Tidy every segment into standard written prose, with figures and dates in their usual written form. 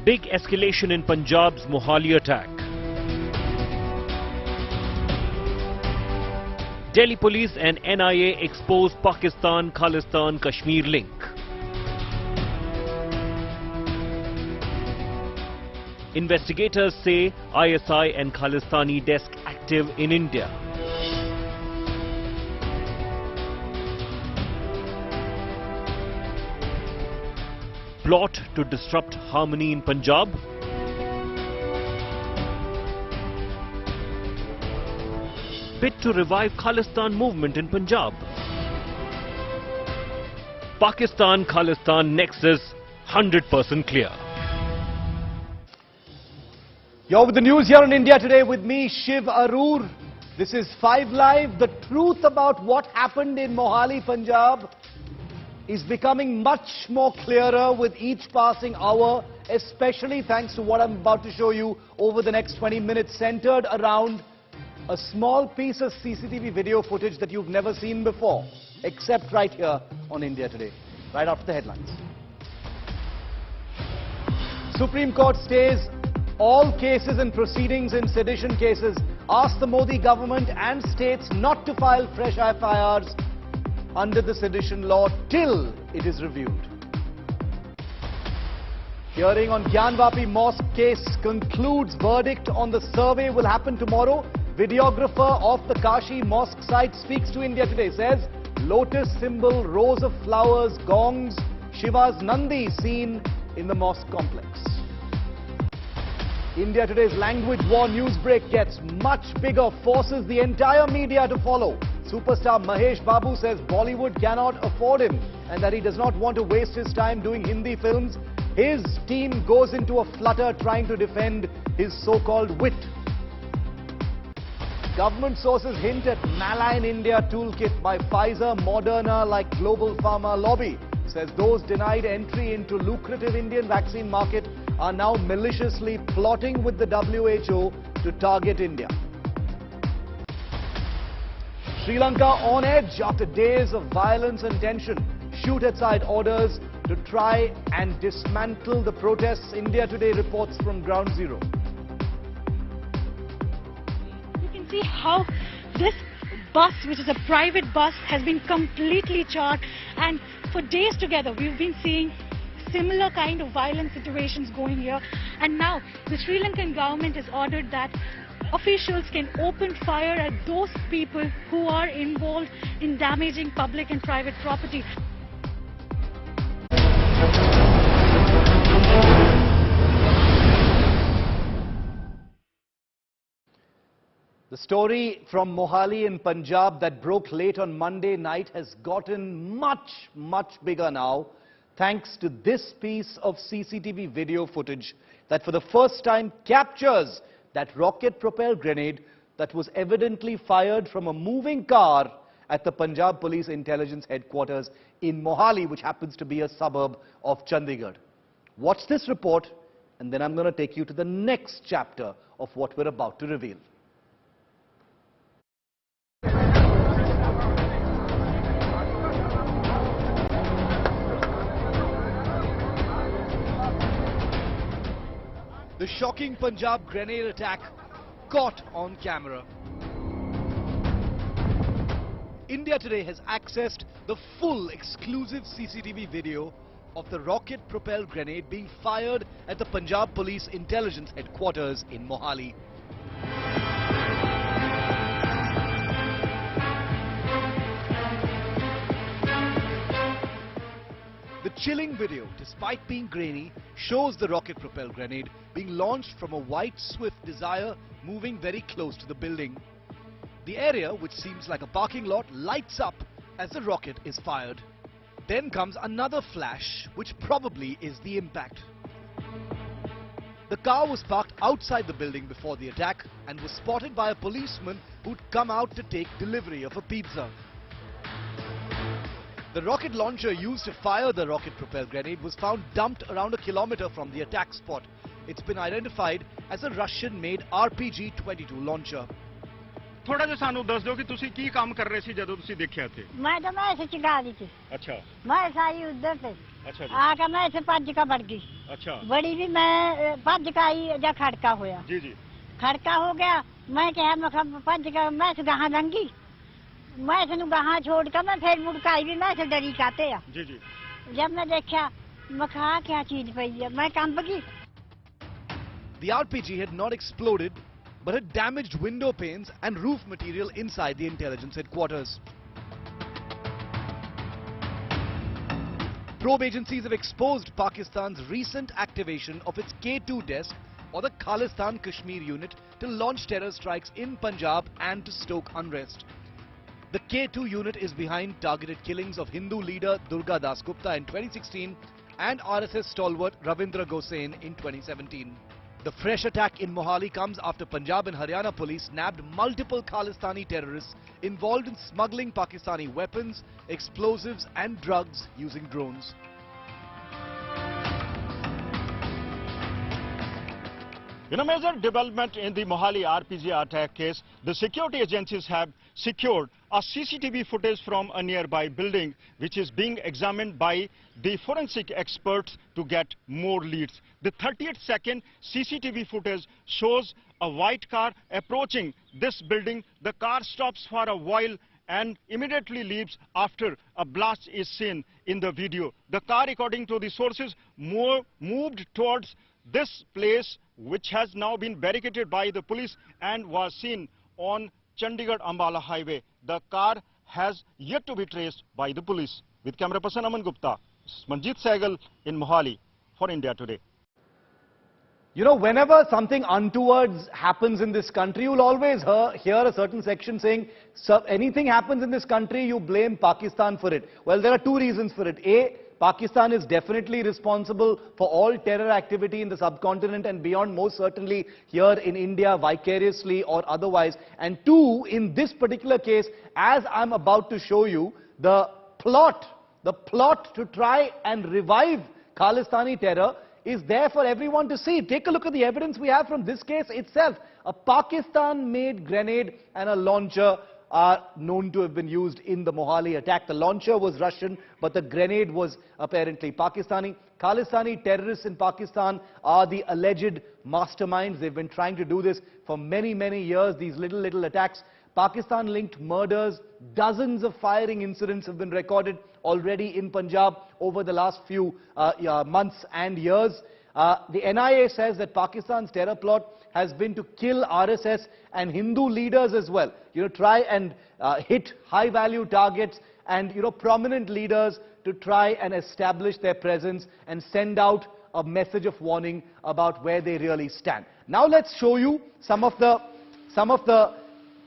Big escalation in Punjab's Mohali attack. Delhi police and NIA expose Pakistan-Khalistan Kashmir link. Investigators say ISI and Khalistani desk active in India. Plot to disrupt harmony in Punjab. Bid to revive Khalistan movement in Punjab. Pakistan-Khalistan nexus 100% clear. You're with the news here on India Today with me, Shiv Aroor. This is 5 Live. The truth about what happened in Mohali, Punjab is becoming much more clearer with each passing hour, especially thanks to what I'm about to show you over the next 20 minutes, centered around a small piece of CCTV video footage that you've never seen before, except right here on India Today, right after the headlines. Supreme Court stays all cases and proceedings in sedition cases, asks the Modi government and states not to file fresh FIRs under the sedition law till it is reviewed. Hearing on Gyanvapi mosque case concludes. Verdict on the survey will happen tomorrow. Videographer of the Kashi mosque site speaks to India Today, says lotus symbol, rows of flowers, gongs, Shiva's Nandi seen in the mosque complex. India Today's language war news break gets much bigger, forces the entire media to follow. Superstar Mahesh Babu says Bollywood cannot afford him and that he does not want to waste his time doing Hindi films. His team goes into a flutter trying to defend his so-called wit. Government sources hint at Malign India toolkit by Pfizer, Moderna like global pharma lobby. Says those denied entry into lucrative Indian vaccine market are now maliciously plotting with the WHO to target India. Sri Lanka on edge after days of violence and tension. Shoot-at-sight orders to try and dismantle the protests. India Today reports from ground zero. You can see how this bus, which is a private bus, has been completely charred, and for days together we've been seeing similar kind of violent situations going here, and now the Sri Lankan government has ordered that officials can open fire at those people who are involved in damaging public and private property. The story from Mohali in Punjab that broke late on Monday night has gotten much bigger now, thanks to this piece of CCTV video footage that for the first time captures that rocket-propelled grenade that was evidently fired from a moving car at the Punjab Police Intelligence Headquarters in Mohali, which happens to be a suburb of Chandigarh. Watch this report, and then I'm going to take you to the next chapter of what we're about to reveal. The shocking Punjab grenade attack caught on camera. India Today has accessed the full exclusive CCTV video of the rocket-propelled grenade being fired at the Punjab Police Intelligence Headquarters in Mohali. The chilling video, despite being grainy, shows the rocket-propelled grenade being launched from a white Swift Desire moving very close to the building. The area, which seems like a parking lot, lights up as the rocket is fired. Then comes another flash, which probably is the impact. The car was parked outside the building before the attack and was spotted by a policeman who'd come out to take delivery of a pizza. The rocket launcher used to fire the rocket-propelled grenade was found dumped around a kilometer from the attack spot. It's been identified as a Russian-made RPG-22 launcher. थोड़ा जो सानू दस दो कि तुसी की काम कर रहे सी जदों तुसी देखिया थे मैं तो मैं ऐसे चिल्ला दी थी अच्छा मैं सारी उधर थे अच्छा आकर मैं ऐसे 5 का बढ़ गई अच्छा बड़ी भी मैं भज के आई जा खड़का होया जी जी खड़का हो गया मैं कहा मैं भज के मैं गहां लंघी मैं इसनू गहां छोड़ के मैं फिर मुड़ के आई भी मैं डरी काते आ जी जी जब मैं देखा मैं कहा क्या चीज पई है मैं कंब गई. The RPG had not exploded, but had damaged window panes and roof material inside the intelligence headquarters. Probe agencies have exposed Pakistan's recent activation of its K2 desk, or the Khalistan Kashmir unit, to launch terror strikes in Punjab and to stoke unrest. The K2 unit is behind targeted killings of Hindu leader Durga Das Gupta in 2016 and RSS stalwart Ravindra Gosain in 2017. The fresh attack in Mohali comes after Punjab and Haryana police nabbed multiple Khalistani terrorists involved in smuggling Pakistani weapons, explosives and drugs using drones. In a major development in the Mohali RPG attack case, the security agencies have secured a CCTV footage from a nearby building which is being examined by the forensic experts to get more leads. The 30th-second CCTV footage shows a white car approaching this building. The car stops for a while and immediately leaves after a blast is seen in the video. The car, according to the sources, moved towards this place, which has now been barricaded by the police and was seen on Chandigarh-Ambala highway. The car has yet to be traced by the police. With camera person Aman Gupta, Manjeet Sehgal in Mohali for India Today. You know, whenever something untoward happens in this country, you'll always hear a certain section saying, anything happens in this country, you blame Pakistan for it. Well, there are two reasons for it. A, Pakistan is definitely responsible for all terror activity in the subcontinent and beyond, most certainly here in India, vicariously or otherwise. And two, in this particular case, as I'm about to show you, the plot to try and revive Khalistani terror is there for everyone to see. Take a look at the evidence we have from this case itself. A Pakistan-made grenade and a launcher are known to have been used in the Mohali attack. The launcher was Russian, but the grenade was apparently Pakistani. Khalistani terrorists in Pakistan are the alleged masterminds. They've been trying to do this for many, many years, these little attacks. Pakistan-linked murders, dozens of firing incidents have been recorded already in Punjab over the last few months and years. The NIA says that Pakistan's terror plot has been to kill RSS and Hindu leaders as well. You know, try and hit high-value targets and, you know, prominent leaders to try and establish their presence and send out a message of warning about where they really stand. Now let's show you some of the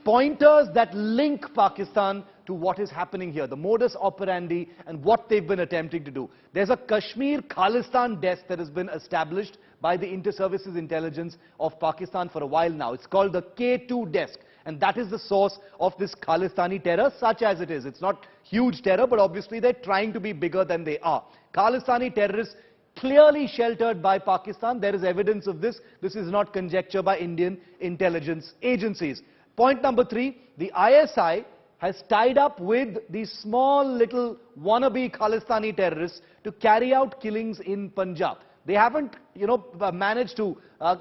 pointers that link Pakistan to what is happening here, the modus operandi and what they've been attempting to do. There's a Kashmir Khalistan desk that has been established by the Inter-Services Intelligence of Pakistan for a while now. It's called the K2 desk, and that is the source of this Khalistani terror, such as it is. It's not huge terror, but obviously they're trying to be bigger than they are. Khalistani terrorists clearly sheltered by Pakistan. There is evidence of this. This is not conjecture by Indian intelligence agencies. Point number 3, the ISI has tied up with these small little wannabe Khalistani terrorists to carry out killings in Punjab. They haven't, you know, managed to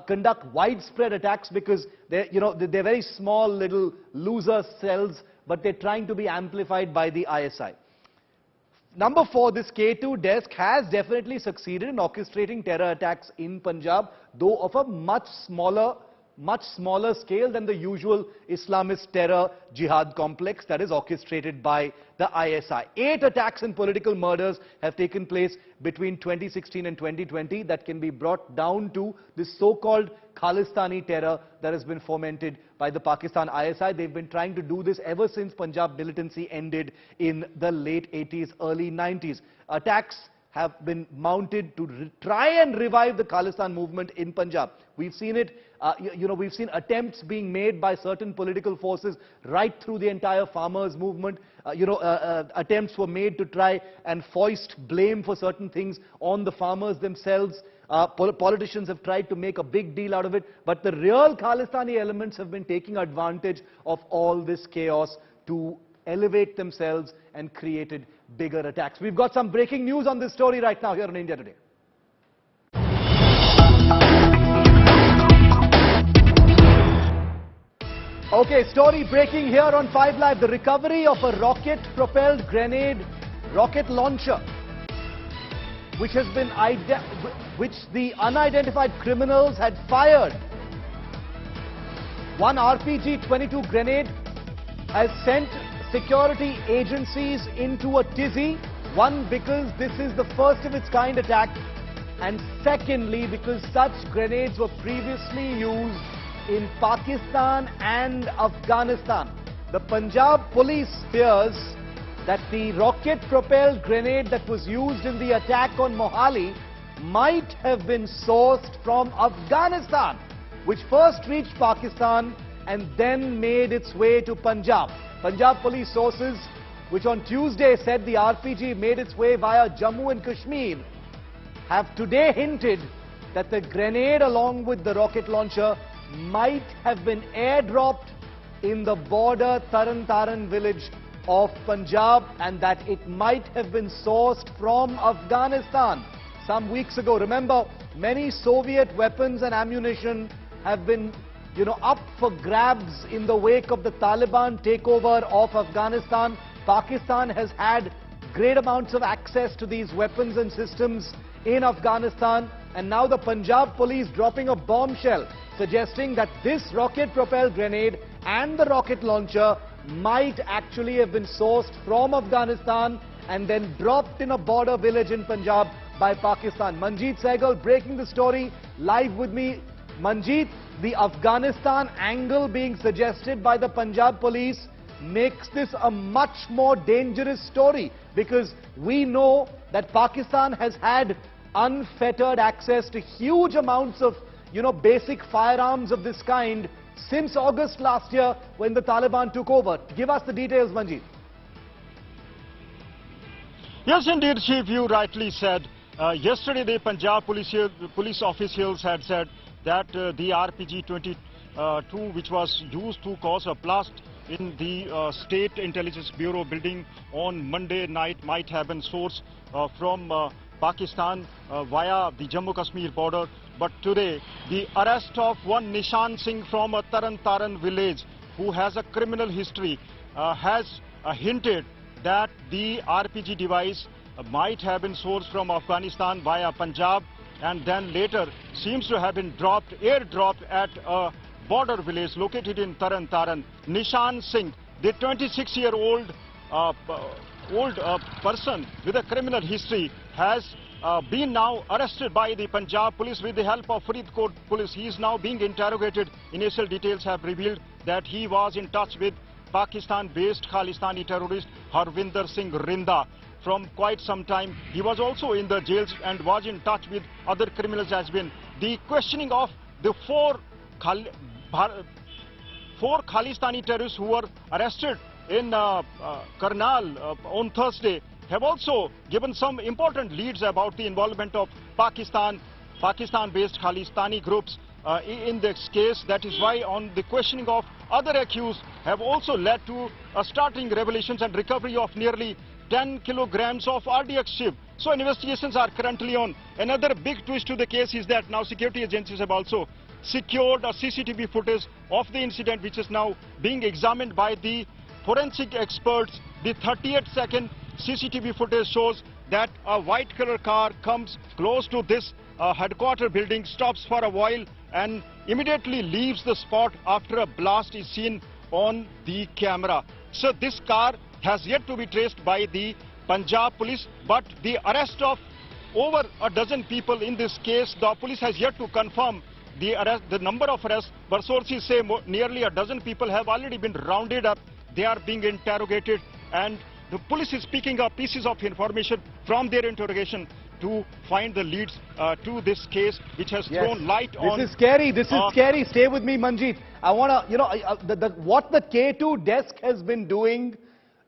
conduct widespread attacks because they're very small little loser cells, but they're trying to be amplified by the ISI. Number 4, this K2 desk has definitely succeeded in orchestrating terror attacks in Punjab, though of a much smaller scale than the usual Islamist terror jihad complex that is orchestrated by the ISI. 8 attacks and political murders have taken place between 2016 and 2020 that can be brought down to this so-called Khalistani terror that has been fomented by the Pakistan ISI. They've been trying to do this ever since Punjab militancy ended in the late 80s, early 90s. Attacks have been mounted to try and revive the Khalistan movement in Punjab. We've seen it, we've seen attempts being made by certain political forces right through the entire farmers' movement. Attempts were made to try and foist blame for certain things on the farmers themselves. Politicians have tried to make a big deal out of it, but the real Khalistani elements have been taking advantage of all this chaos to elevate themselves and created bigger attacks. We've got some breaking news on this story right now here on India Today. Okay, story breaking here on 5 Live. The recovery of a rocket-propelled grenade rocket launcher, which the unidentified criminals had fired. One RPG-22 grenade has sent security agencies into a tizzy. One, because this is the first of its kind attack, and secondly, because such grenades were previously used in Pakistan and Afghanistan. The Punjab police fears that the rocket-propelled grenade that was used in the attack on Mohali might have been sourced from Afghanistan, which first reached Pakistan and then made its way to Punjab. Punjab police sources, which on Tuesday said the RPG made its way via Jammu and Kashmir, have today hinted that the grenade along with the rocket launcher might have been airdropped in the border Taran village of Punjab, and that it might have been sourced from Afghanistan. Some weeks ago, remember, many Soviet weapons and ammunition have been, up for grabs in the wake of the Taliban takeover of Afghanistan. Pakistan has had great amounts of access to these weapons and systems in Afghanistan, and now the Punjab police dropping a bombshell suggesting that this rocket-propelled grenade and the rocket launcher might actually have been sourced from Afghanistan and then dropped in a border village in Punjab by Pakistan. Manjeet Sehgal breaking the story live with me. Manjeet, the Afghanistan angle being suggested by the Punjab police makes this a much more dangerous story, because we know that Pakistan has had unfettered access to huge amounts of basic firearms of this kind since August last year when the Taliban took over. Give us the details, Manjeet. Yes, indeed, Shiv, you rightly said. Yesterday, the Punjab police officials had said that the RPG-22, which was used to cause a blast in the State Intelligence Bureau building on Monday night, might have been sourced from Pakistan via the Jammu-Kashmir border. But today, the arrest of one Nishan Singh from a Taran village, who has a criminal history, has hinted that the RPG device might have been sourced from Afghanistan via Punjab, and then later seems to have been airdropped at a border village located in Taran. Nishan Singh, the 26-year-old person with a criminal history, has been now arrested by the Punjab police with the help of Faridkot police. He is now being interrogated. Initial details have revealed that he was in touch with Pakistan-based Khalistani terrorist Harvinder Singh Rinda from quite some time. He was also in the jails and was in touch with other criminals as well. The questioning of the four Khalistani terrorists who were arrested in Karnal on Thursday have also given some important leads about the involvement of Pakistan-based Khalistani groups in this case. That is why on the questioning of other accused have also led to startling revelations and recovery of nearly 10 kilograms of RDX Shiv. So investigations are currently on. Another big twist to the case is that now security agencies have also secured a CCTV footage of the incident, which is now being examined by the forensic experts. The 38-second CCTV footage shows that a white color car comes close to this headquarter building, stops for a while and immediately leaves the spot after a blast is seen on the camera. So this car has yet to be traced by the Punjab police, but the arrest of over a dozen people in this case, the police has yet to confirm the number of arrests, but sources say nearly a dozen people have already been rounded up. They are being interrogated, and the police is picking up pieces of information from their interrogation to find the leads to this case, which has thrown light on... This is scary. This is scary. Stay with me, Manjeet. I want to, what the K2 desk has been doing,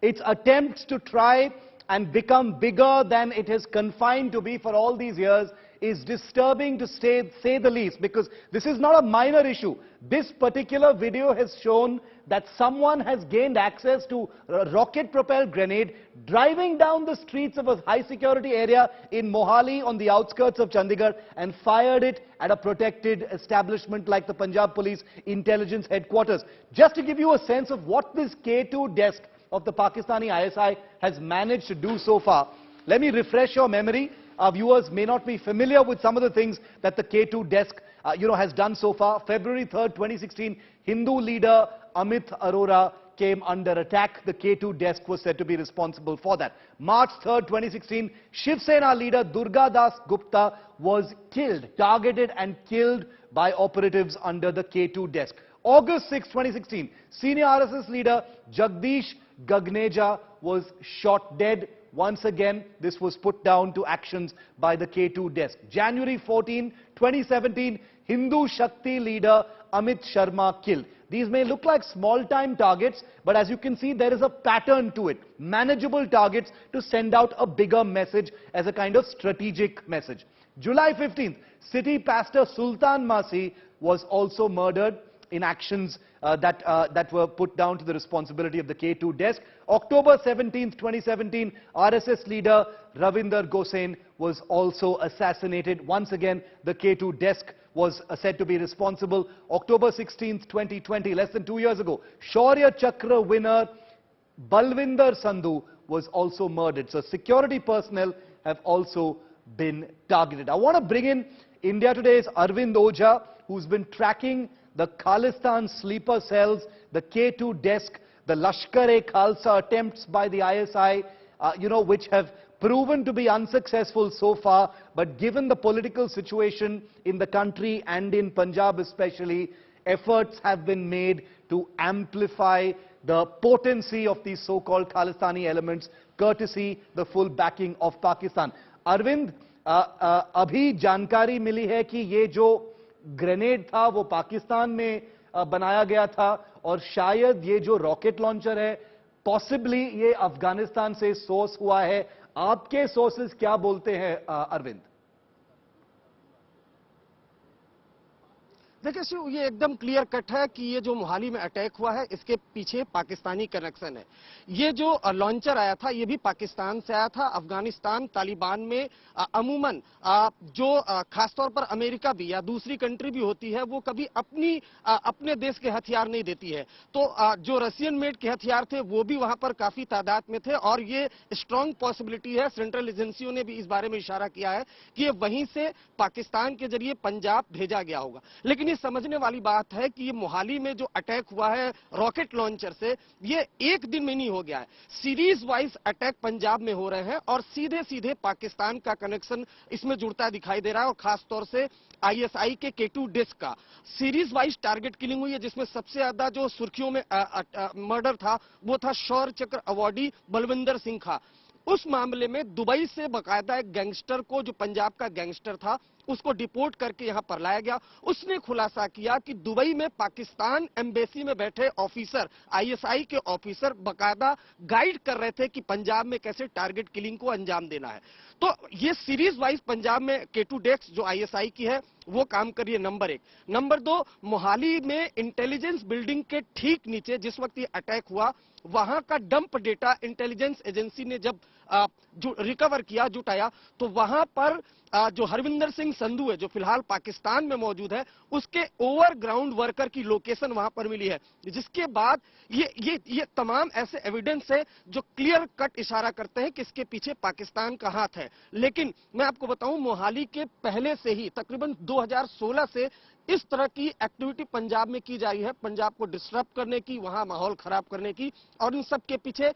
its attempts to try and become bigger than it is confined to be for all these years, is disturbing to say the least, because this is not a minor issue. This particular video has shown that someone has gained access to a rocket-propelled grenade driving down the streets of a high-security area in Mohali on the outskirts of Chandigarh and fired it at a protected establishment like the Punjab Police Intelligence Headquarters. Just to give you a sense of what this K2 desk of the Pakistani ISI has managed to do so far, let me refresh your memory. Our viewers may not be familiar with some of the things that the K2 desk has done so far. February 3rd, 2016, Hindu leader Shiv Aroor came under attack. The K2 desk was said to be responsible for that. March 3rd, 2016, Shiv Sena leader Durga Das Gupta was killed, targeted and killed by operatives under the K2 desk. August 6, 2016, senior RSS leader Jagdish Gagneja was shot dead. Once again, this was put down to actions by the K2 desk. January 14, 2017, Hindu Shakti leader Amit Sharma killed. These may look like small-time targets, but as you can see, there is a pattern to it. Manageable targets to send out a bigger message as a kind of strategic message. July 15th, city pastor Sultan Masi was also murdered in actions that were put down to the responsibility of the K2 desk. October 17th, 2017, RSS leader Ravinder Gosain was also assassinated. Once again, the K2 desk was said to be responsible. October 16th, 2020, less than 2 years ago, Shaurya Chakra winner Balwinder Sandhu was also murdered. So security personnel have also been targeted. I want to bring in India Today's Arvind Ojha, who's been tracking the Khalistan sleeper cells, the K2 desk, the Lashkar-e-Khalsa attempts by the ISI, which have proven to be unsuccessful so far. But given the political situation in the country and in Punjab especially, efforts have been made to amplify the potency of these so-called Khalistani elements, courtesy the full backing of Pakistan. Arvind, अभी जानकारी मिली है कि ये जो grenade था वो पाकिस्तान में बनाया गया था और शायद ये जो रॉकेट लॉन्चर है पॉसिबली ये अफगानिस्तान से सोर्स हुआ है. आपके सोर्सेज क्या बोलते हैं अरविंद? देखिए शिव, ये एकदम क्लियर कट है कि ये जो मोहाली में अटैक हुआ है इसके पीछे पाकिस्तानी कनेक्शन है. ये जो लॉन्चर आया था ये भी पाकिस्तान से आया था. अफगानिस्तान तालिबान में अमूमन जो खासतौर पर अमेरिका भी या दूसरी कंट्री भी होती है वो कभी अपने देश के हथियार नहीं देती है. तो जो रशियन मेड के हथियार थे वो भी वहां पर काफी तादाद में थे और ये स्ट्रांग पॉसिबिलिटी है. सेंट्रल एजेंसियों ने भी इस बारे में इशारा किया है कि ये वहीं से पाकिस्तान के जरिए पंजाब भेजा गया होगा. लेकिन समझने वाली बात है कि ये मोहाली में जो अटैक हुआ है रॉकेट लॉन्चर से, ये एक दिन में नहीं हो गया है. सीरीज वाइज अटैक पंजाब में हो रहे हैं और सीधे सीधे पाकिस्तान का कनेक्शन इसमें जुड़ता दिखाई दे रहा है. और खासतौर से आईएसआई के K2 डिस्क का सीरीज वाइज टारगेट किलिंग हुई है, जिसमें सबसे ज्यादा जो सुर्खियों में मर्डर था वो था शौर्य चक्र अवार्डी बलविंदर सिंह का. उस मामले में दुबई से बाकायदा एक गैंगस्टर को, जो पंजाब का गैंगस्टर था, उसको डिपोर्ट करके यहां पर लाया गया. उसने खुलासा किया कि दुबई में पाकिस्तान एम्बेसी में बैठे ऑफिसर, आईएसआई के ऑफिसर बाकायदा गाइड कर रहे थे कि पंजाब में कैसे टारगेट किलिंग को अंजाम देना है. तो ये सीरीज वाइज पंजाब में K2 डेस्क जो आईएसआई की है वो काम कर रही है. नंबर 1. नंबर 2, मोहाली में इंटेलिजेंस बिल्डिंग के ठीक नीचे जिस वक्त ये अटैक हुआ वहां का डंप डेटा इंटेलिजेंस एजेंसी ने जब जो रिकवर किया, जुटाया, तो वहां पर जो हरविंदर सिंह संधू है जो फिलहाल पाकिस्तान में मौजूद है, उसके ओवरग्राउंड वर्कर की लोकेशन वहां पर मिली है. जिसके बाद ये तमाम ऐसे एविडेंस है जो क्लियर कट इशारा करते हैं कि इसके पीछे पाकिस्तान का हाथ है. लेकिन मैं आपको बताऊं, मोहाली के पहले से ही तकरीबन 2016 से इस तरह की एक्टिविटी पंजाब में की जा रही है, पंजाब को डिस्टर्ब करने की, वहां माहौल खराब करने की. और इन सब के पीछे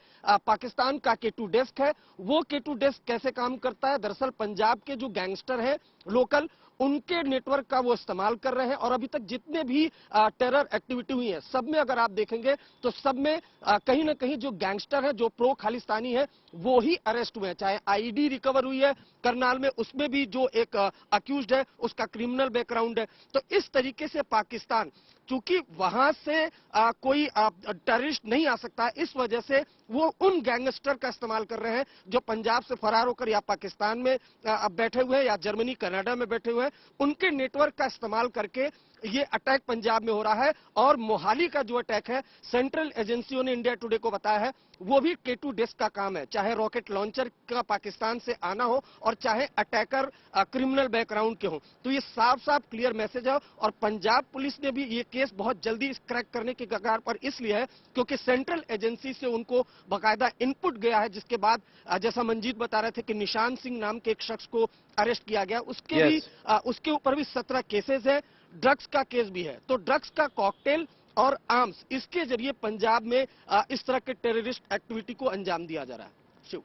पाकिस्तान का K2 डेस्क है. वो K2 डेस्क कैसे काम करता है? दरअसल पंजाब के जो गैंगस्टर हैं लोकल, उनके नेटवर्क का वो इस्तेमाल कर रहे हैं। और अभी तक जितने भी टेरर एक्टिविटी हुई है, सब में अगर आप देखेंगे तो सब में कहीं ना कहीं जो गैंगस्टर है, जो प्रो खालिस्तानी है, वो ही अरेस्ट हुए हैं। चाहे आईडी रिकवर हुई है करनाल में, उसमें भी जो एक अक्यूज्ड है उसका क्रिमिनल बैकग्राउंड है। तो इस तरीके से पाकिस्तान, चूंकि वहां से कोई टेररिस्ट नहीं आ सकता, इस वजह से वो उन गैंगस्टर का इस्तेमाल कर रहे हैं जो पंजाब से फरार होकर या पाकिस्तान में बैठे हुए हैं या जर्मनी कनाडा में बैठे हुए हैं। उनके नेटवर्क का इस्तेमाल करके ये अटैक पंजाब में हो रहा है। और मोहाली का जो अटैक है, सेंट्रल एजेंसियों ने इंडिया टुडे को बताया है, वो भी K2 डेस्क का काम है। चाहे रॉकेट लॉन्चर का पाकिस्तान से आना हो और चाहे अटैकर क्रिमिनल बैकग्राउंड के हो। तो ये साफ साफ क्लियर मैसेज है। और पंजाब पुलिस ने भी ये केस बहुत जल्दी क्रैक करने की कगार पर इसलिए है क्योंकि सेंट्रल एजेंसी से उनको बाकायदा इनपुट गया है, जिसके बाद जैसा मंजीत बता रहे थे कि निशान सिंह नाम के एक शख्स को अरेस्ट किया गया। उसके ऊपर भी 17 केसेस है, ड्रग्स का केस भी है। तो ड्रग्स का कॉकटेल और आर्म्स, इसके जरिए पंजाब में इस तरह के टेररिस्ट एक्टिविटी को अंजाम दिया जा रहा है। Shiv,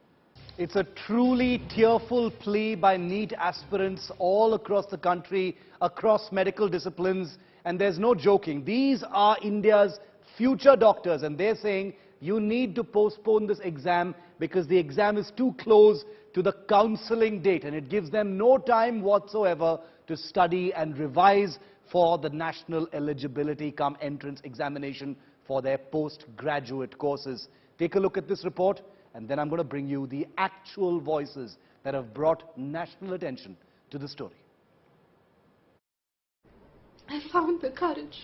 It's a truly tearful plea by NEET aspirants all across the country, across medical disciplines, and there's no joking. These are India's future doctors, and they're saying you need to postpone this exam because the exam is too close to the counseling date, and it gives them no time whatsoever to study and revise for the national eligibility cum entrance examination for their postgraduate courses. Take a look at this report, and then I'm going to bring you the actual voices that have brought national attention to the story. I found the courage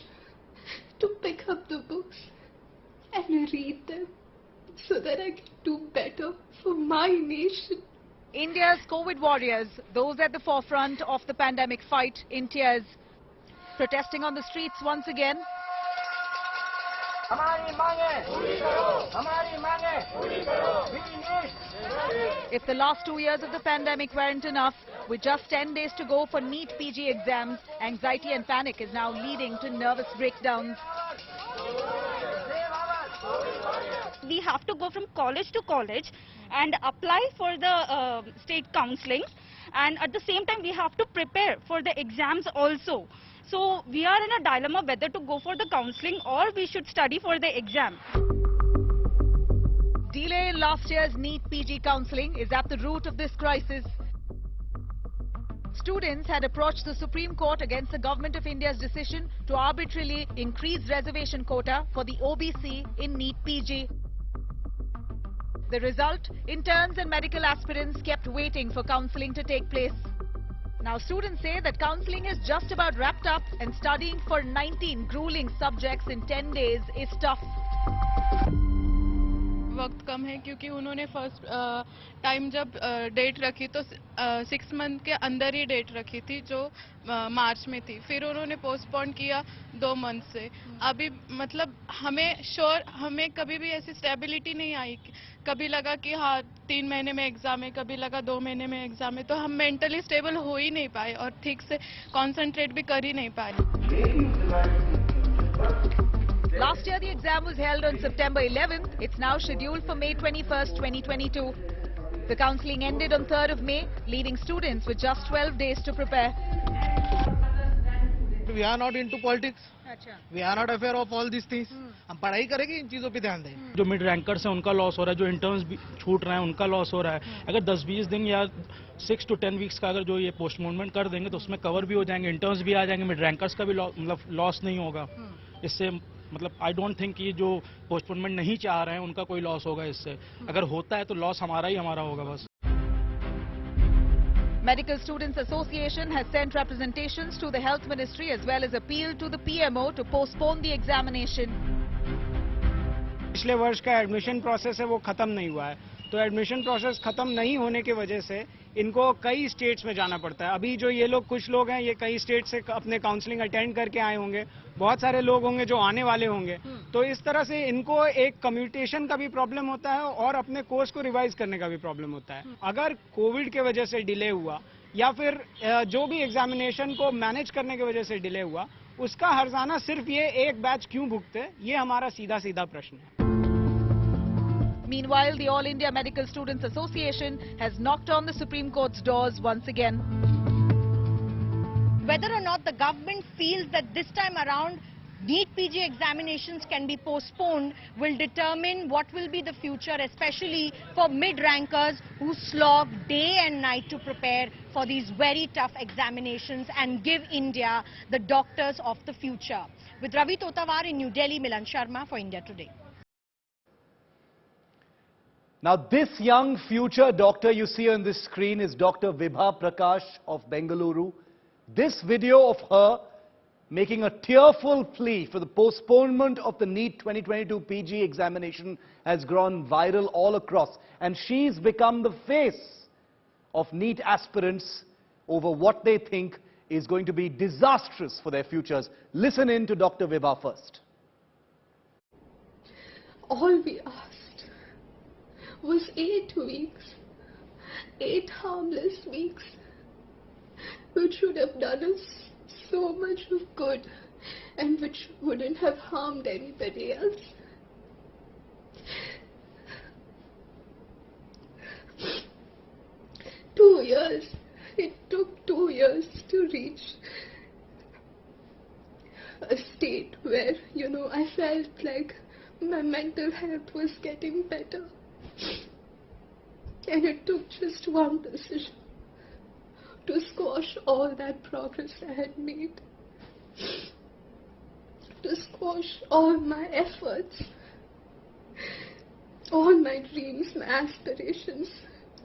to pick up the books and read them so that I can do better for my nation. India's COVID warriors, those at the forefront of the pandemic fight, in tears, protesting on the streets once again. If the last 2 years of the pandemic weren't enough, with just 10 days to go for NEET PG exams, anxiety and panic is now leading to nervous breakdowns. We have to go from college to college and apply for the state counselings, and at the same time we have to prepare for the exams also. So we are in a dilemma whether to go for the counselling or we should study for the exam. Delay in last year's NEET PG counselling is at the root of this crisis. Students had approached the Supreme Court against the Government of India's decision to arbitrarily increase reservation quota for the OBC in NEET PG. The result, interns and medical aspirants kept waiting for counselling to take place. Now students say that counselling is just about wrapped up and studying for 19 grueling subjects in 10 days is tough. वक्त कम है क्योंकि उन्होंने first time जब date रखी तो 6 month के अंदर ही date रखी थी जो मार्च में थी, फिर उन्होंने पोस्टपोन किया 2 मंथ से। अभी मतलब हमें कभी भी ऐसी स्टेबिलिटी नहीं आई। कभी लगा कि हाँ 3 महीने में एग्जाम है, कभी लगा 2 महीने में एग्जाम है, तो हम मेंटली स्टेबल हो ही नहीं पाए और ठीक से कॉन्सेंट्रेट भी कर ही नहीं पाए। Last year the exam was held on September 11th. It's now scheduled for May 21st, 2022. The counselling ended on 3rd of May, leaving students with just 12 days to prepare. We are not into politics. We are not aware of all these things. हम पढ़ाई करेंगे, इन चीजों पे ध्यान दें। जो mid rankers हैं उनका लॉस हो रहा है, जो इंटर्न्स भी छूट रहे हैं उनका लॉस हो रहा है। अगर 10-20 दिन या 6 to 10 वीक्स का अगर जो ये पोस्टपोनमेंट कर देंगे तो उसमें कवर भी हो जाएंगे, इंटर्न्स भी आ जाएंगे, मिड रैंकर्स का भी मतलब लॉस नहीं होगा। इससे मतलब आई डोंट थिंक ये जो पोस्टपोनमेंट नहीं चाह रहे हैं उनका कोई लॉस होगा इससे। अगर होता है तो लॉस हमारा ही हमारा होगा बस। Medical Students Association has sent representations to the Health Ministry as well as appealed to the PMO to postpone the examination. पिछले वर्ष का एडमिशन प्रोसेस है वो खत्म नहीं हुआ है, तो एडमिशन प्रोसेस खत्म नहीं होने की वजह से इनको कई स्टेट्स में जाना पड़ता है। अभी जो ये लोग कुछ लोग हैं ये कई स्टेट से अपने काउंसलिंग अटेंड करके आए होंगे, बहुत सारे लोग होंगे जो आने वाले होंगे, तो इस तरह से इनको एक कम्यूटेशन का भी प्रॉब्लम होता है और अपने कोर्स को रिवाइज करने का भी प्रॉब्लम होता है। अगर कोविड के वजह से डिले हुआ या फिर जो भी एग्जामिनेशन को मैनेज करने की वजह से डिले हुआ, उसका हर्जाना सिर्फ ये एक बैच क्यों भुगते, ये हमारा सीधा सीधा प्रश्न है। Meanwhile, the All India Medical Students Association has knocked on the Supreme Court's doors once again. whether or not the government feels that this time around NEET PG examinations can be postponed will determine what will be the future, especially for mid-rankers who slog day and night to prepare for these very tough examinations and give India the doctors of the future. With Ravi Totawar in New Delhi, Milan Sharma for India Today. Now, this young future doctor you see on this screen is Dr. Vibha Prakash of Bengaluru. This video of her making a tearful plea for the postponement of the NEET 2022 PG examination has gone viral all across. And she's become the face of NEET aspirants over what they think is going to be disastrous for their futures. Listen in to Dr. Vibha first. All we asked was 8 weeks, 8 harmless weeks, which would have done us so much of good and which wouldn't have harmed anybody else. It took 2 years to reach a state where, I felt like my mental health was getting better. And it took just one decision to squash all that progress I had made, to squash all my efforts, all my dreams, my aspirations,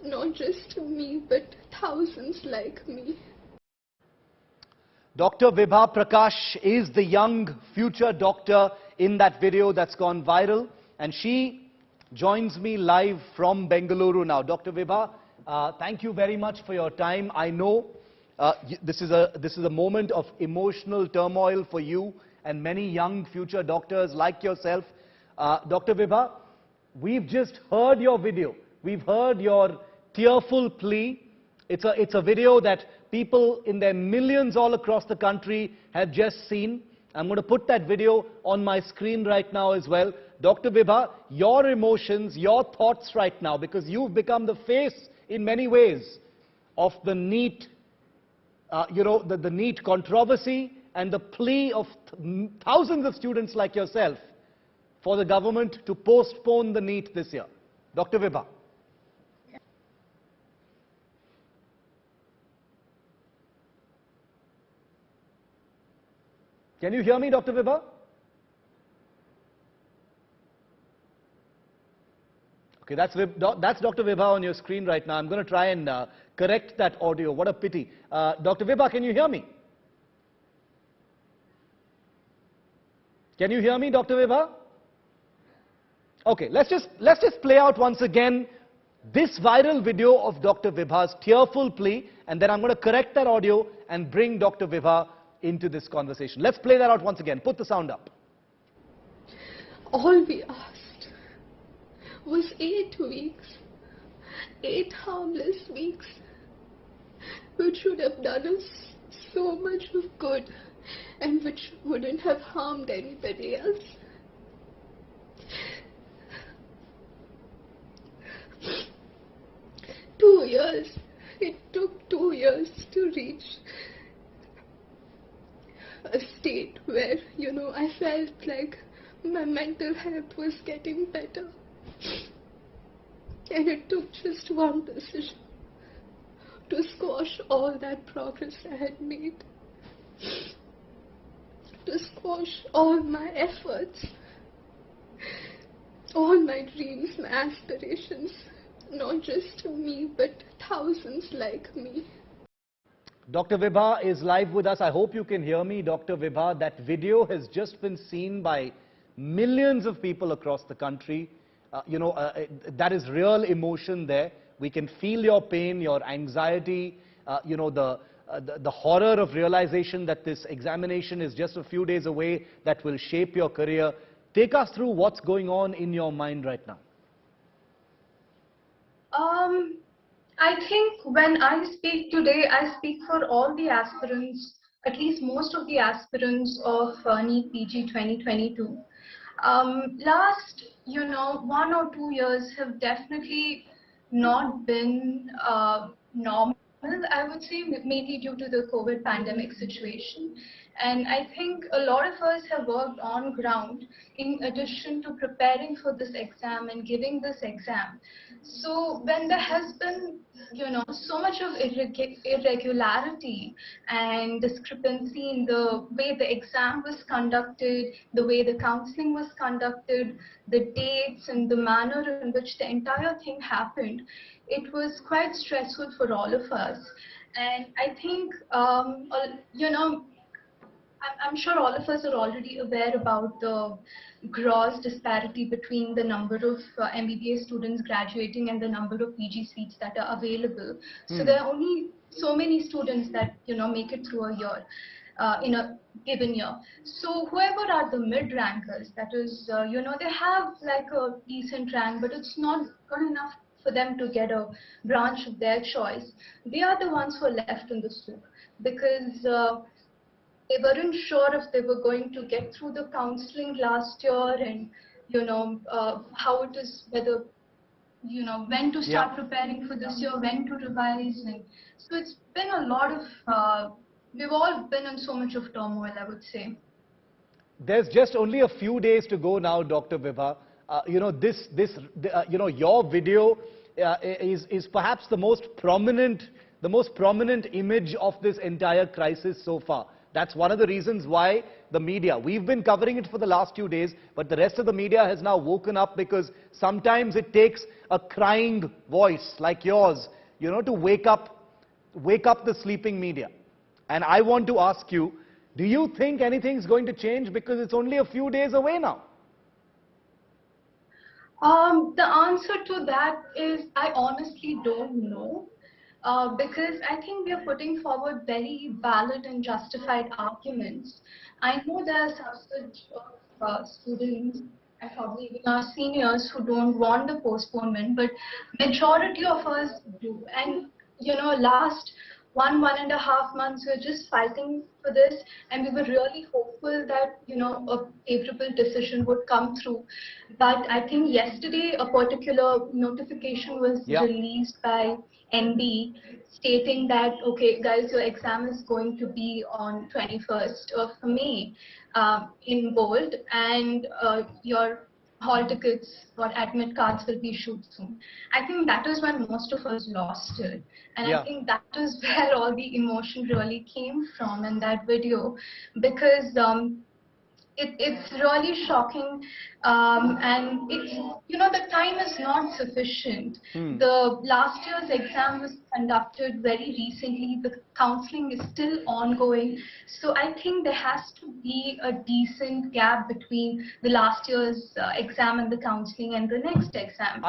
not just me, but thousands like me. Dr. Vibha Prakash is the young future doctor in that video that's gone viral, and she joins me live from Bengaluru now. Dr. Vibha, thank you very much for your time. I know this is a moment of emotional turmoil for you and many young future doctors like yourself. Dr. Vibha, we've just heard your video. We've heard your tearful plea. It's a video that people in their millions all across the country have just seen. I'm going to put that video on my screen right now as well. Dr. Vibha, your emotions, your thoughts right now, because you've become the face in many ways of the NEET, the NEET controversy and the plea of thousands of students like yourself for the government to postpone the NEET this year. Dr. Vibha. Can you hear me, Dr. Vibha? Okay, that's Dr. Vibha on your screen right now. I'm going to try and correct that audio. What a pity. Dr. Vibha, can you hear me? Can you hear me, Dr. Vibha? Okay, let's just play out once again this viral video of Dr. Vibha's tearful plea, and then I'm going to correct that audio and bring Dr. Vibha into this conversation. Let's play that out once again. Put the sound up. All we asked was 8 weeks, 8 harmless weeks, which would have done us so much of good and which wouldn't have harmed anybody else. It took 2 years to reach a state where, I felt like my mental health was getting better. And it took just one decision to squash all that progress I had made, to squash all my efforts, all my dreams, my aspirations, not just me, but thousands like me. Dr. Vibha is live with us. I hope you can hear me, Dr. Vibha. That video has just been seen by millions of people across the country. That is real emotion there. We can feel your pain, your anxiety, the horror of realization that this examination is just a few days away that will shape your career. Take us through what's going on in your mind right now. I think when I speak today, I speak for all the aspirants, at least most of the aspirants of NEET PG 2022. Last, 1 or 2 years have definitely not been normal Well, I would say mainly due to the COVID pandemic situation. And I think a lot of us have worked on ground in addition to preparing for this exam and giving this exam. So when there has been, so much of irregularity and discrepancy in the way the exam was conducted, the way the counseling was conducted, the dates and the manner in which the entire thing happened, it was quite stressful for all of us. And I think, I'm sure all of us are already aware about the gross disparity between the number of MBBS students graduating and the number of PG seats that are available. So there are only so many students that, make it through a year. In a given year. So whoever are the mid-rankers, that is, they have like a decent rank, but it's not good enough for them to get a branch of their choice. They are the ones who are left in the soup because they weren't sure if they were going to get through the counseling last year and, how it is, whether, when to start preparing for this year, when to revise. And so it's been a lot of, we've all been in so much of turmoil, I would say. There's just only a few days to go now, Dr. Vibha. Your video is perhaps the most prominent image of this entire crisis so far. That's one of the reasons why the media, we've been covering it for the last 2 days, but the rest of the media has now woken up because sometimes it takes a crying voice like yours, to wake up the sleeping media. And I want to ask you, do you think anything's going to change because it's only a few days away now? The answer to that is I honestly don't know. Because I think we are putting forward very valid and justified arguments. I know there are subset of students and probably even our seniors who don't want the postponement, but majority of us do. And last 1.5 months, we were just fighting for this, and we were really hopeful that a favorable decision would come through. But I think yesterday a particular notification was released by NB stating that, okay guys, your exam is going to be on 21st of May in bold, and your hall tickets or admit cards will be issued soon. I think that is when most of us lost it. And I think that is where all the emotion really came from in that video, because it's really shocking, and it's, the time is not sufficient. The last year's exam was conducted very recently. The counseling is still ongoing. So I think there has to be a decent gap between the last year's exam and the counseling and the next exam.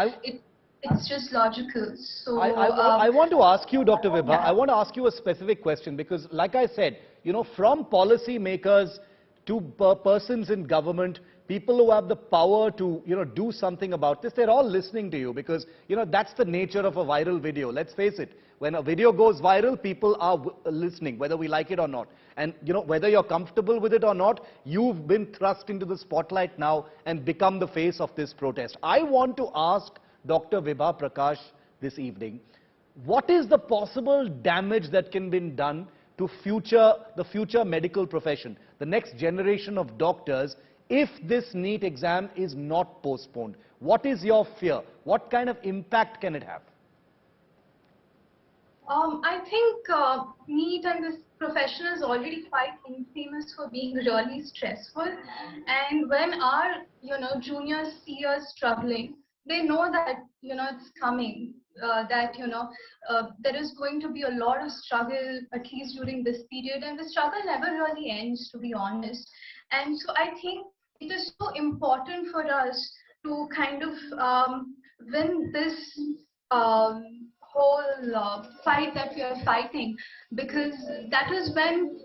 It's just logical. So I want to ask you, Dr. Vibha, I want to ask you a specific question, because like I said, from policy makers to persons in government, people who have the power to, do something about this, they're all listening to you because, that's the nature of a viral video. Let's face it. When a video goes viral, people are listening, whether we like it or not. And, whether you're comfortable with it or not, you've been thrust into the spotlight now and become the face of this protest. I want to ask Dr. Vibha Prakash this evening, what is the possible damage that can be done to the future medical profession, the next generation of doctors, if this NEET exam is not postponed? What is your fear? What kind of impact can it have? I think NEET and this profession is already quite infamous for being really stressful. And when our, juniors see us struggling, they know that, it's coming. That there is going to be a lot of struggle, at least during this period, and the struggle never really ends, to be honest. And so I think it is so important for us to kind of win this whole fight that we are fighting, because that is when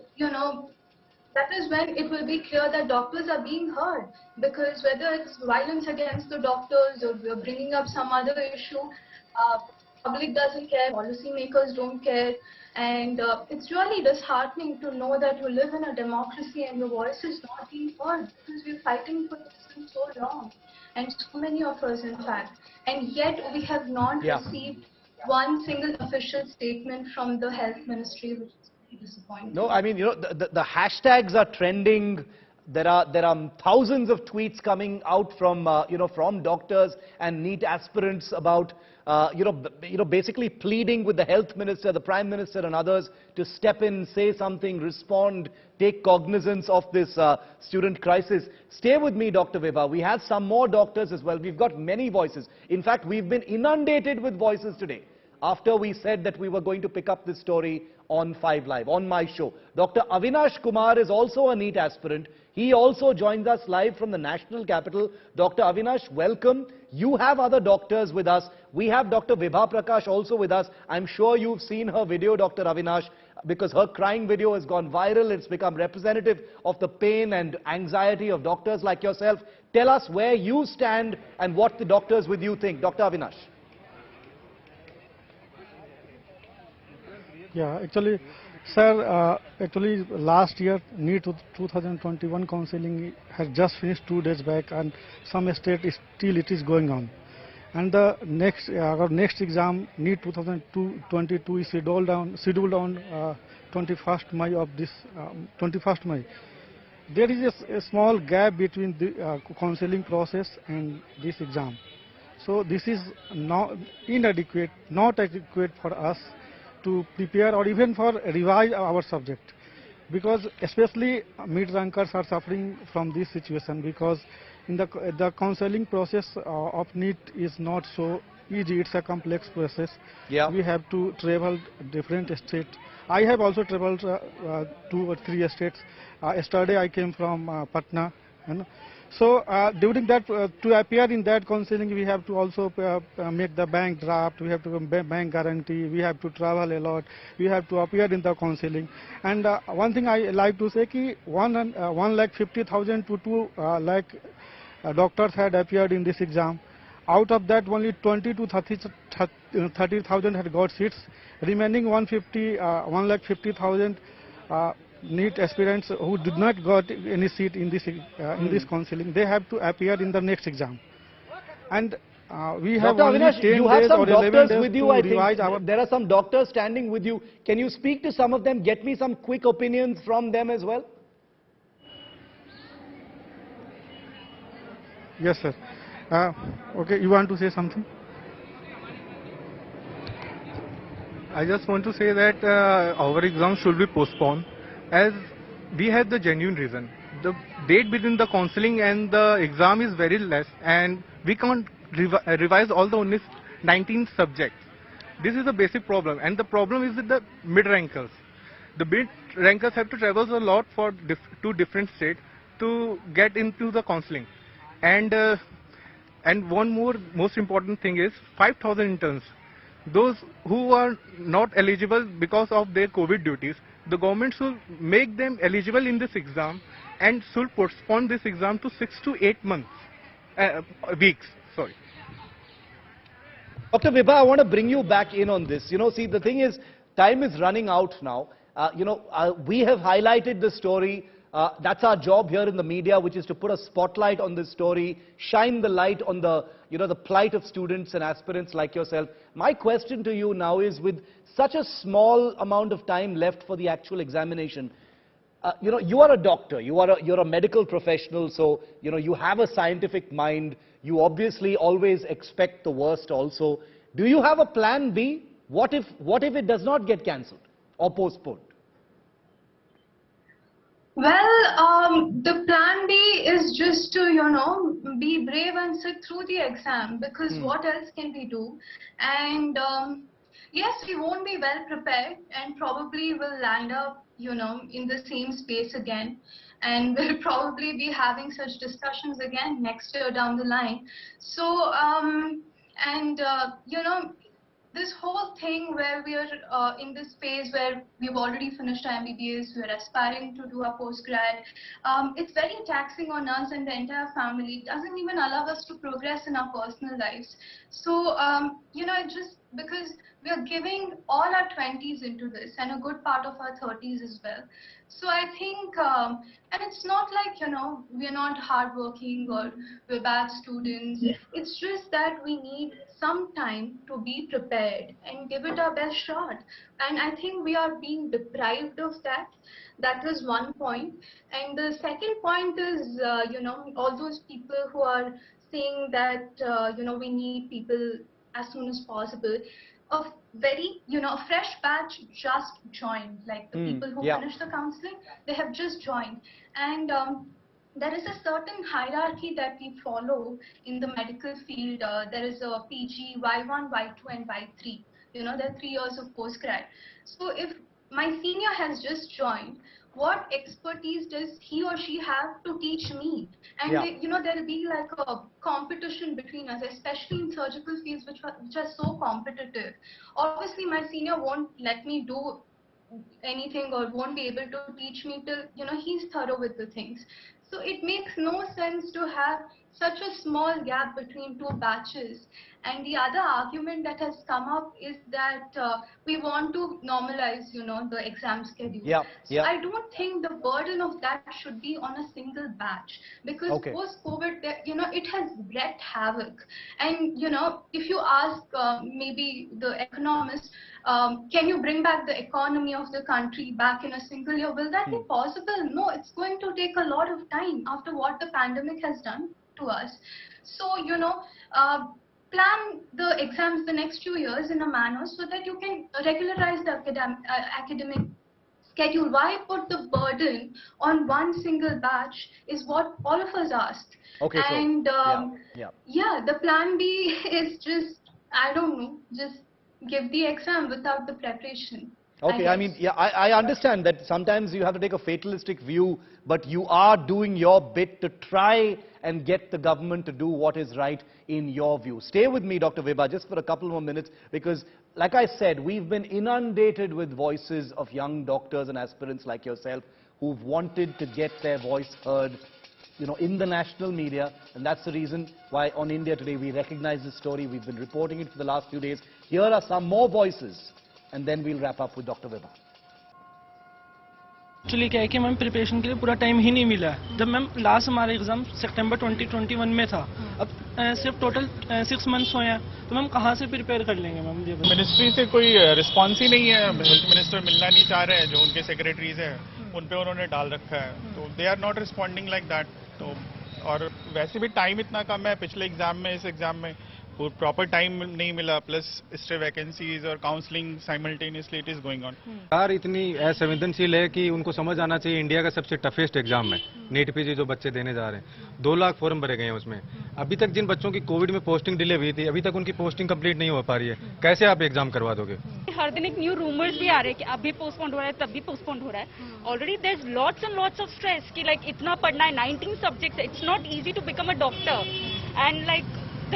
it will be clear that doctors are being heard. Because whether it's violence against the doctors or we're bringing up some other issue, public doesn't care, policymakers don't care, and it's really disheartening to know that you live in a democracy and your voice is not being heard, because we're fighting for this for so long, and so many of us in fact, and yet we have not received one single official statement from the health ministry, which is very disappointing. No, I mean, you know, the hashtags are trending. There are thousands of tweets coming out from, from doctors and NEET aspirants about, basically pleading with the health minister, the prime minister and others to step in, say something, respond, take cognizance of this student crisis. Stay with me, Dr. Vibha. We have some more doctors as well. We've got many voices. In fact, we've been inundated with voices today after we said that we were going to pick up this story on 5 Live, on my show. Dr. Avinash Kumar is also a NEET aspirant. He also joins us live from the national capital. Dr. Avinash, welcome. You have other doctors with us. We have Dr. Vibha Prakash also with us. I'm sure you've seen her video, Dr. Avinash, because her crying video has gone viral. It's become representative of the pain and anxiety of doctors like yourself. Tell us where you stand and what the doctors with you think. Dr. Avinash. Yeah, actually, sir, actually last year NEET 2021 counselling has just finished 2 days back, and some state is still it is going on. And the our next exam NEET 2022 is scheduled on 21st May of this 21st May. There is a small gap between the counselling process and this exam. So this is not inadequate, not adequate for us to prepare or even for revise our subject, because especially mid-rankers are suffering from this situation, because in the counseling process of NEET is not so easy. It's a complex process. Yeah. We have to travel different states. I have also traveled 2 or 3 states. Yesterday I came from Patna. So during that, to appear in that counseling, we have to also make the bank draft, we have to bank guarantee, we have to travel a lot, we have to appear in the counseling. And one thing I like to say, ki 1,50,000 to 2 lakh doctors had appeared in this exam. Out of that, only 20 to 30,000 had got seats. Remaining 1,50,000 NEET aspirants who did not got any seat in this counseling, they have to appear in the next exam. And we have Dr. only Avinash, 10 you have days some or 11 doctors days with you, to I think. revise our... There are some doctors standing with you. Can you speak to some of them? Get me some quick opinions from them as well. Yes, sir. Okay, you want to say something? I just want to say that our exam should be postponed, as we have the genuine reason. The date between the counseling and the exam is very less, and we can't revise all the only 19 subjects. This is the basic problem, and the problem is with the mid-rankers. The mid-rankers have to travel a lot for to different states to get into the counseling. And one more most important thing is 5,000 interns. Those who are not eligible because of their COVID duties, the government should make them eligible in this exam and should postpone this exam to 6 to 8 weeks. Sorry. Dr. Vibha, I want to bring you back in on this. See, the thing is, time is running out now. We have highlighted the story. That's our job here in the media, which is to put a spotlight on this story, shine the light on the, the plight of students and aspirants like yourself. My question to you now is, with such a small amount of time left for the actual examination, you are a doctor, you're a medical professional, so, you have a scientific mind. You obviously always expect the worst also. Do you have a plan B? What if it does not get cancelled or postponed? Well, the plan B is just to, be brave and sit through the exam, because what else can we do? And yes, we won't be well prepared, and probably will land up, in the same space again. And we'll probably be having such discussions again next year down the line. So, this whole thing where we are in this phase where we've already finished our MBBS, we're aspiring to do our postgrad, it's very taxing on us and the entire family. It doesn't even allow us to progress in our personal lives. So, it just because we are giving all our 20s into this and a good part of our 30s as well. So I think, and it's not like, we're not hardworking or we're bad students. It's just that we need some time to be prepared and give it our best shot. And I think we are being deprived of that. That is one point. And the second point is, all those people who are saying that, we need people as soon as possible. A very, a fresh batch just joined, like the people who finished the counseling, they have just joined. And there is a certain hierarchy that we follow in the medical field. There is a PG, Y1, Y2 and Y3. There are 3 years of postgrad. So if my senior has just joined, what expertise does he or she have to teach me? And there'll be like a competition between us, especially in surgical fields which are so competitive. Obviously my senior won't let me do anything or won't be able to teach me till he's thorough with the things. So it makes no sense to have such a small gap between 2 batches. And the other argument that has come up is that we want to normalize, the exam schedule. So I don't think the burden of that should be on a single batch, because post-COVID, it has wreaked havoc. And, if you ask maybe the economists, can you bring back the economy of the country back in a single year? Will that be possible? No, it's going to take a lot of time after what the pandemic has done to us. So, plan the exams the next 2 years in a manner so that you can regularize the academic schedule. Why put the burden on one single batch is what all of us asked. And the plan B is just, I don't know, just give the exam without the preparation. I understand that sometimes you have to take a fatalistic view, but you are doing your bit to try and get the government to do what is right in your view. Stay with me, Dr. Vibha, just for a couple more minutes, because like I said, we've been inundated with voices of young doctors and aspirants like yourself who've wanted to get their voice heard, in the national media, and that's the reason why on India Today we recognize this story. We've been reporting it for the last few days. Here are some more voices, and then we'll wrap up with Dr. Vibha. Actually क्या है कि ma'am preparation के लिए पूरा time ही नहीं मिला है। जब मैम लास्ट हमारा एग्जाम सितंबर 2021 में था, अब सिर्फ टोटल 6 मंथ्स हुए हैं, तो मैम कहाँ से प्रिपेयर कर लेंगे मैम? मिनिस्ट्री से कोई रिस्पॉन्स ही नहीं है। हेल्थ मिनिस्टर मिलना नहीं चाह रहे हैं, जो उनके सेक्रेटरीज हैं उन पे उन्होंने डाल रखा है, तो they are not responding like that. तो और वैसे भी टाइम इतना कम है, पिछले एग्जाम में इस एग्जाम में प्रॉपर टाइम नहीं मिला, प्लस स्टे वैकेंसीज और counselling simultaneously it is going on. यार इतनी असंवेदनशील है कि उनको समझ आना चाहिए इंडिया का सबसे टफेस्ट एग्जाम है नीट पीजी जो बच्चे देने जा रहे हैं। 2 लाख फॉर्म भरे गए हैं उसमें। अभी तक जिन बच्चों की कोविड में पोस्टिंग डिले हुई थी, अभी तक उनकी पोस्टिंग कंप्लीट नहीं हो पा रही है। कैसे आप एग्जाम करवा दोगे? हर दिन एक न्यू रूमर्स भी आ रहे हैं कि अभी पोस्टपोन हो रहा है, तब भी पोस्टपोन हो रहा है। Already there is lots and lots of stress कि लाइक इतना पढ़ना है, 19 subjects, it's not easy to become a doctor and like the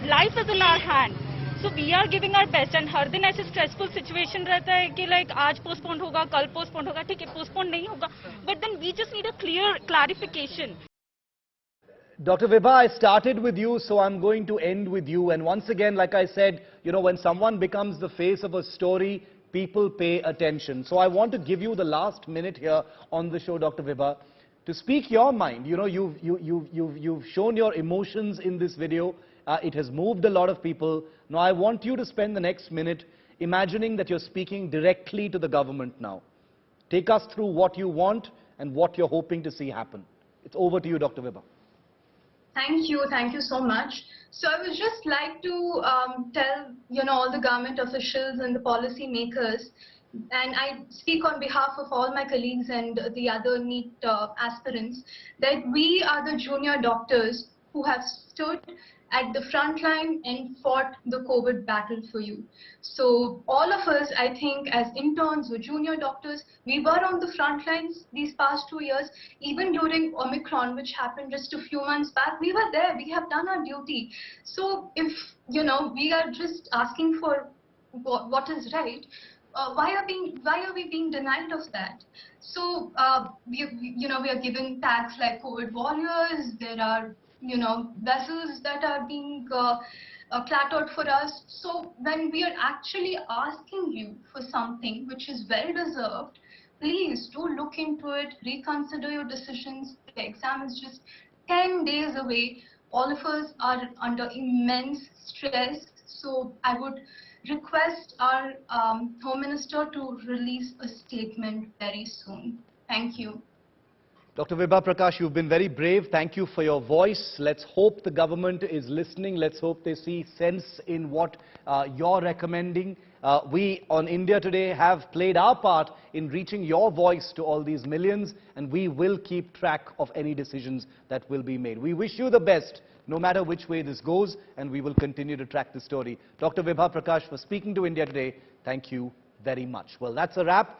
life is in our hand, so we are giving our best. And हर दिन ऐसे stressful situation रहता है कि लाइक आज पोस्टपोन होगा, कल पोस्टपोन होगा, ठीक है पोस्टपोन नहीं होगा, but then we just need a clear clarification. Dr. Vibha, I started with you, so I'm going to end with you. And once again, like I said, when someone becomes the face of a story, people pay attention. So I want to give you the last minute here on the show, Dr. Vibha, to speak your mind. You've shown your emotions in this video. It has moved a lot of people. Now I want you to spend the next minute imagining that you're speaking directly to the government now. Take us through what you want and what you're hoping to see happen. It's over to you, Dr. Vibha. Thank you so much. So I would just like to tell all the government officials and the policy makers, and I speak on behalf of all my colleagues and the other NEET aspirants, that we are the junior doctors who have stood at the front line and fought the COVID battle for you. So all of us, I think, as interns or junior doctors, we were on the front lines these past 2 years. Even during Omicron, which happened just a few months back, we were there. We have done our duty. So if, we are just asking for what is right, why are we being denied of that? So, we are given tags like COVID warriors. There are, vessels that are being clattered for us. So when we are actually asking you for something which is well deserved, please do look into it, reconsider your decisions. The exam is just 10 days away. All of us are under immense stress. So I would request our Home Minister to release a statement very soon. Thank you. Dr. Vibha Prakash, you've been very brave. Thank you for your voice. Let's hope the government is listening. Let's hope they see sense in what you're recommending. We on India Today have played our part in reaching your voice to all these millions, and we will keep track of any decisions that will be made. We wish you the best, no matter which way this goes, and we will continue to track the story. Dr. Vibha Prakash, for speaking to India Today, thank you very much. Well, that's a wrap.